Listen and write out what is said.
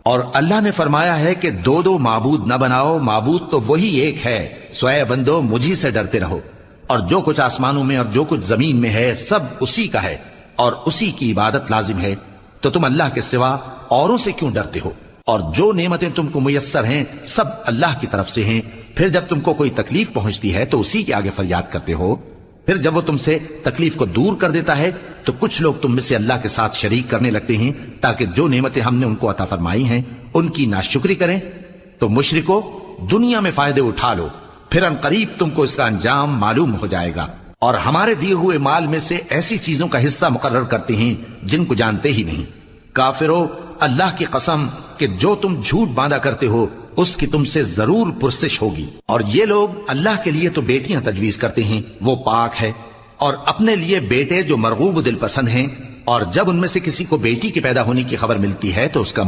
और अल्लाह ने फरमाया है कि दो दो माबूद न बनाओ, माबूद तो वही एक है, स्वय बंदो मुझी से डरते रहो। और जो कुछ आसमानों में और जो कुछ जमीन में है सब उसी का है और उसी की इबादत लाजिम है, तो तुम अल्लाह के सिवा औरों से क्यों डरते हो? और जो नेमतें तुमको मुयस्सर हैं सब अल्लाह की तरफ से हैं। फिर जब तुमको कोई तकलीफ पहुंचती है तो उसी के आगे फरियाद करते हो। फिर जब वो तुमसे तकलीफ को दूर कर देता है तो कुछ लोग तुम में से अल्लाह के साथ शरीक करने लगते हैं ताकि जो नेमतें हमने उनको अता फरमाई हैं उनकी नाशुक्री करें। तो मुशरिको, दुनिया में फायदे उठा लो, फिर अनकरीब तुमको इसका अंजाम मालूम हो जाएगा। और हमारे दिए हुए माल में से ऐसी चीजों का हिस्सा मुकर्रर करते हैं जिनको जानते ही नहीं। काफिरो, अल्लाह की कसम कि जो तुम झूठ बांधा करते हो उसकी तुमसे जरूर पुरसिश होगी। और ये लोग अल्लाह के लिए तो बेटियां तजवीज करते हैं, वो पाक है, और अपने लिए बेटे जो मरगूब दिल पसंद हैं। और जब उनमें से किसी को बेटी के पैदा होने की खबर मिलती है तो उसका